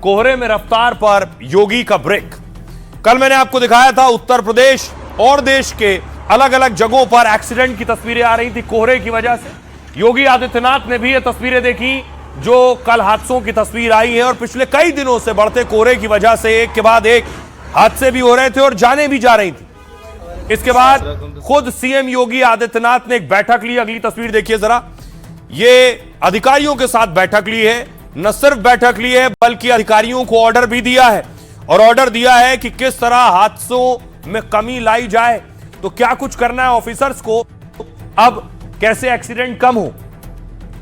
कोहरे में रफ्तार पर योगी का ब्रेक। कल मैंने आपको दिखाया था उत्तर प्रदेश और देश के अलग अलग जगहों पर एक्सीडेंट की तस्वीरें आ रही थी कोहरे की वजह से। योगी आदित्यनाथ ने भी ये तस्वीरें देखी जो कल हादसों की तस्वीर आई है, और पिछले कई दिनों से बढ़ते कोहरे की वजह से एक के बाद एक हादसे भी हो रहे थे और जाने भी जा रही थी। इसके बाद खुद सीएम योगी आदित्यनाथ ने एक बैठक ली। अगली तस्वीर देखिए जरा। ये अधिकारियों के साथ बैठक ली है, न सिर्फ बैठक ली है बल्कि अधिकारियों को ऑर्डर भी दिया है, और ऑर्डर दिया है कि किस तरह हादसों में कमी लाई जाए। तो क्या कुछ करना है ऑफिसर्स को, अब कैसे एक्सीडेंट कम हो।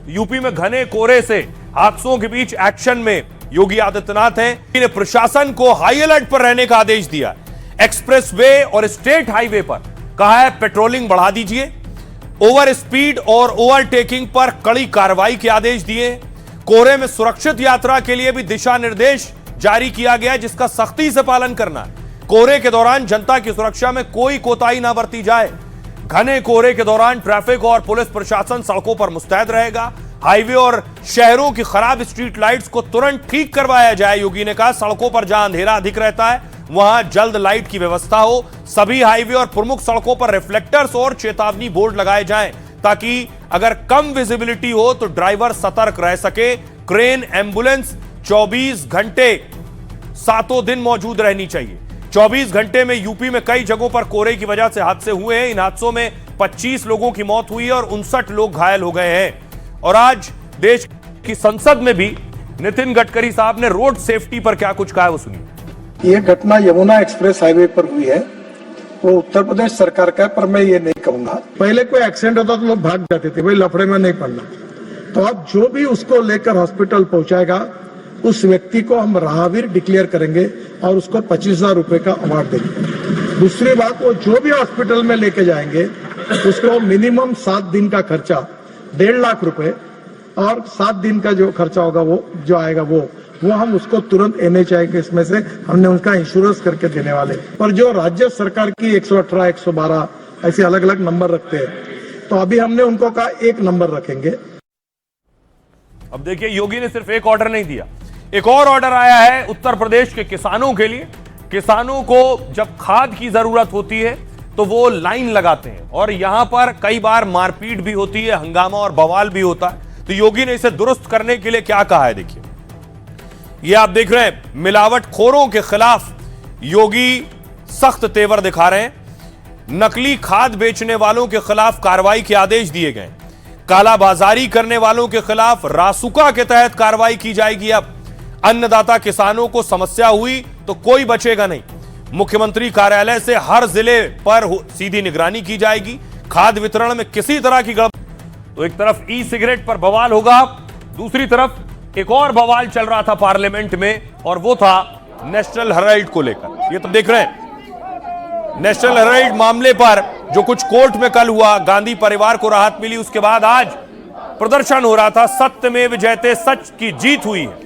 यूपी में घने कोहरे से हादसों के बीच एक्शन में योगी आदित्यनाथ हैं। प्रशासन को हाई अलर्ट पर रहने का आदेश दिया। एक्सप्रेसवे और स्टेट हाईवे पर कहा है पेट्रोलिंग बढ़ा दीजिए। ओवर स्पीड और ओवरटेकिंग पर कड़ी कार्रवाई के आदेश दिए। कोहरे में सुरक्षित यात्रा के लिए भी दिशा निर्देश जारी किया गया है, जिसका सख्ती से पालन करना है। कोहरे के दौरान जनता की सुरक्षा में कोई कोताही ना बरती जाए। घने कोहरे के दौरान ट्रैफिक और पुलिस प्रशासन सड़कों पर मुस्तैद रहेगा। हाईवे और शहरों की खराब स्ट्रीट लाइट्स को तुरंत ठीक करवाया जाए। योगी ने कहा सड़कों पर जहां अंधेरा अधिक रहता है वहां जल्द लाइट की व्यवस्था हो। सभी हाईवे और प्रमुख सड़कों पर रिफ्लेक्टर्स और चेतावनी बोर्ड लगाए जाएं, ताकि अगर कम विजिबिलिटी हो तो ड्राइवर सतर्क रह सके। क्रेन, एम्बुलेंस 24 घंटे 7 दिन मौजूद रहनी चाहिए। 24 घंटे में यूपी में कई जगहों पर कोहरे की वजह से हादसे हुए हैं। इन हादसों में 25 लोगों की मौत हुई है और 59 लोग घायल हो गए हैं। और आज देश की संसद में भी नितिन गडकरी साहब ने रोड सेफ्टी पर क्या कुछ कहा है वो सुनिए। ये घटना यमुना एक्सप्रेस हाईवे पर हुई है, वो उत्तर प्रदेश सरकार का है, पर मैं ये नहीं कहूंगा। पहले कोई एक्सीडेंट होता तो लोग भाग जाते थे, भाई लफड़े में नहीं पड़ना। तो अब जो भी उसको लेकर हॉस्पिटल पहुंचाएगा उस व्यक्ति को हम राहगीर डिक्लेयर करेंगे और उसको 25,000 रुपए का अवार्ड देंगे। दूसरी बात, वो जो भी हॉस्पिटल में लेके जाएंगे उसको मिनिमम 7 दिन का खर्चा 1.5 लाख रुपए, और 7 दिन का जो खर्चा होगा वो जो आएगा वो हम उसको तुरंत NHI के इसमें से हमने उनका इंश्योरेंस करके देने वाले। पर जो राज्य सरकार की 118, 112 ऐसे अलग अलग नंबर रखते हैं, तो अभी हमने उनको कहा एक नंबर रखेंगे। अब देखिए योगी ने सिर्फ एक ऑर्डर नहीं दिया, एक और ऑर्डर आया है उत्तर प्रदेश के किसानों के लिए। किसानों को जब खाद की जरूरत होती है तो वो लाइन लगाते हैं, और यहां पर कई बार मारपीट भी होती है, हंगामा और बवाल भी होता है। तो योगी ने इसे दुरुस्त करने के लिए क्या कहा है देखिए। ये आप देख रहे हैं, मिलावटखोरों के खिलाफ योगी सख्त तेवर दिखा रहे हैं। नकली खाद बेचने वालों के खिलाफ कार्रवाई के आदेश दिए गए। कालाबाजारी करने वालों के खिलाफ रासुका के तहत कार्रवाई की जाएगी। अब अन्नदाता किसानों को समस्या हुई तो कोई बचेगा नहीं। मुख्यमंत्री कार्यालय से हर जिले पर सीधी निगरानी की जाएगी। खाद वितरण में किसी तरह की गड़बड़ी। तो एक तरफ ई सिगरेट पर बवाल होगा, दूसरी तरफ एक और बवाल चल रहा था पार्लियामेंट में, और वो था नेशनल हेराल्ड को लेकर। ये तो देख रहे हैं नेशनल हेराल्ड मामले पर जो कुछ कोर्ट में कल हुआ, गांधी परिवार को राहत मिली, उसके बाद आज प्रदर्शन हो रहा था। सत्यमेव जयते, सच की जीत हुई है।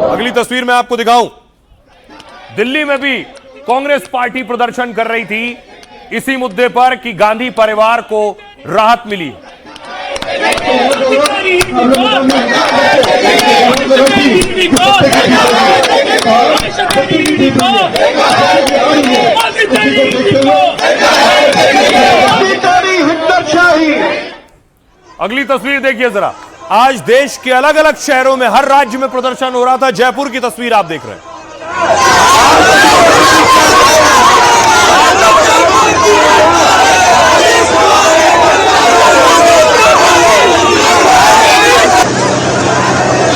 अगली तस्वीर मैं आपको दिखाऊं। दिल्ली में भी कांग्रेस पार्टी प्रदर्शन कर रही थी इसी मुद्दे पर कि गांधी परिवार को राहत मिली। अगली तस्वीर देखिए जरा। आज देश के अलग अलग शहरों में हर राज्य में प्रदर्शन हो रहा था। जयपुर की तस्वीर आप देख रहे हैं।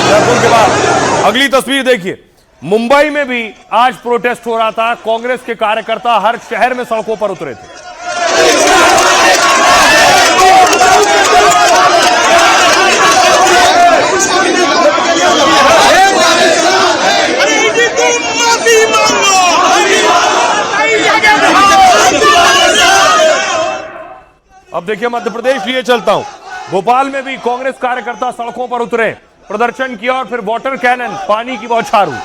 जयपुर के बाद अगली तस्वीर देखिए। मुंबई में भी आज प्रोटेस्ट हो रहा था। कांग्रेस के कार्यकर्ता हर शहर में सड़कों पर उतरे थे। अब देखिए मध्य प्रदेश लिए चलता हूं। भोपाल में भी कांग्रेस कार्यकर्ता सड़कों पर उतरे, प्रदर्शन किया और फिर वाटर कैनन, पानी की बौछार हुई।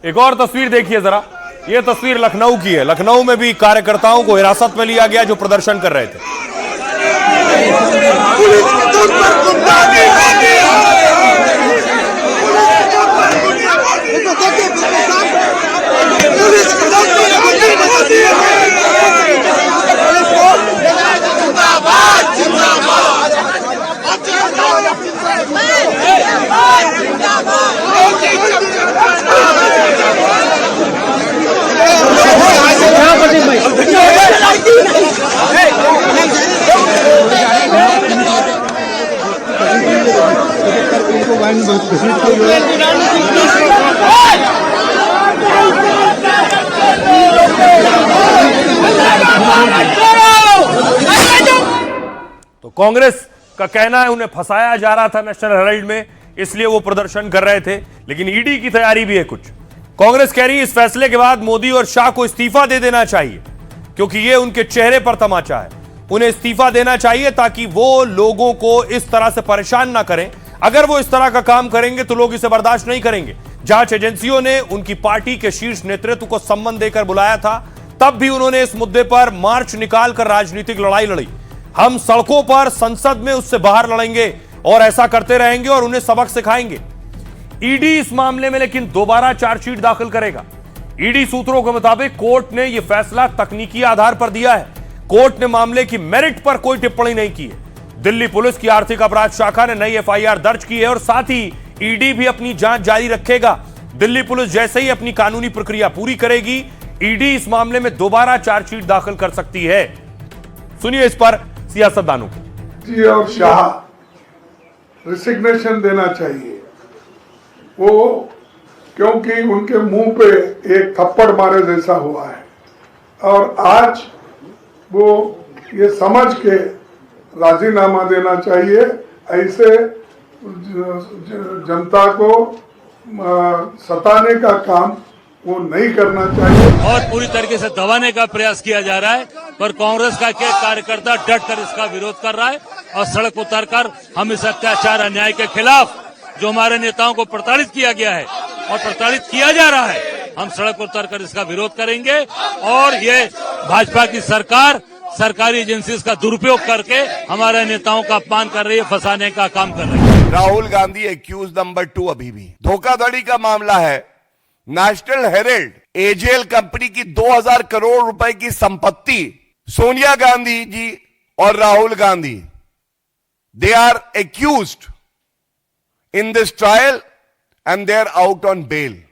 एक और तस्वीर देखिए जरा, यह तस्वीर लखनऊ की है। लखनऊ में भी कार्यकर्ताओं को हिरासत में लिया गया जो प्रदर्शन कर रहे थे। तो कांग्रेस का कहना है उन्हें फंसाया जा रहा था नेशनल हेराल्ड में, इसलिए वो प्रदर्शन कर रहे थे। लेकिन ईडी की तैयारी भी है कुछ। कांग्रेस कह रही है इस फैसले के बाद मोदी और शाह को इस्तीफा दे देना चाहिए, क्योंकि ये उनके चेहरे पर तमाचा है। उन्हें इस्तीफा देना चाहिए ताकि वो लोगों को इस तरह से परेशान ना करें। अगर वो इस तरह का काम करेंगे तो लोग इसे बर्दाश्त नहीं करेंगे। जांच एजेंसियों ने उनकी पार्टी के शीर्ष नेतृत्व को सम्मन देकर बुलाया था, तब भी उन्होंने इस मुद्दे पर मार्च निकालकर राजनीतिक लड़ाई लड़ी। हम सड़कों पर, संसद में उससे बाहर लड़ेंगे और ऐसा करते रहेंगे और उन्हें सबक सिखाएंगे। ईडी इस मामले में लेकिन दोबारा चार्जशीट दाखिल करेगा। ईडी सूत्रों के मुताबिक कोर्ट ने यह फैसला तकनीकी आधार पर दिया है। कोर्ट ने मामले की मेरिट पर कोई टिप्पणी नहीं की है। दिल्ली पुलिस की आर्थिक अपराध शाखा ने नई एफआईआर दर्ज की है और साथ ही ईडी भी अपनी जांच जारी रखेगा। दिल्ली पुलिस जैसे ही अपनी कानूनी प्रक्रिया पूरी करेगी, ईडी इस मामले में दोबारा चार्जशीट दाखिल कर सकती है। सुनिए इस पर सियासतदानों को। जी और शाह रिसिग्नेशन देना चाहिए, वो क्योंकि उनके मुंह पे एक थप्पड़ मारे जैसा हुआ है और आज वो ये समझ के राजीनामा देना चाहिए। ऐसे जनता को सताने का काम वो नहीं करना चाहिए और पूरी तरीके से दबाने का प्रयास किया जा रहा है, पर कांग्रेस का के कार्यकर्ता डट कर इसका विरोध कर रहा है और सड़क उतरकर हम इस अत्याचार अन्याय के खिलाफ जो हमारे नेताओं को प्रताड़ित किया गया है और प्रताड़ित किया जा रहा है, हम सड़क उतरकर इसका विरोध करेंगे। और ये भाजपा की सरकार सरकारी एजेंसीज का दुरुपयोग करके हमारे नेताओं का अपमान कर रही है, फंसाने का काम कर रही है। राहुल गांधी एक्यूज नंबर 2 अभी भी धोखाधड़ी का मामला है। नेशनल हेराल्ड एजेएल कंपनी की 2000 करोड़ रुपए की संपत्ति सोनिया गांधी जी और Rahul Gandhi, they are accused in this trial and they are out on bell.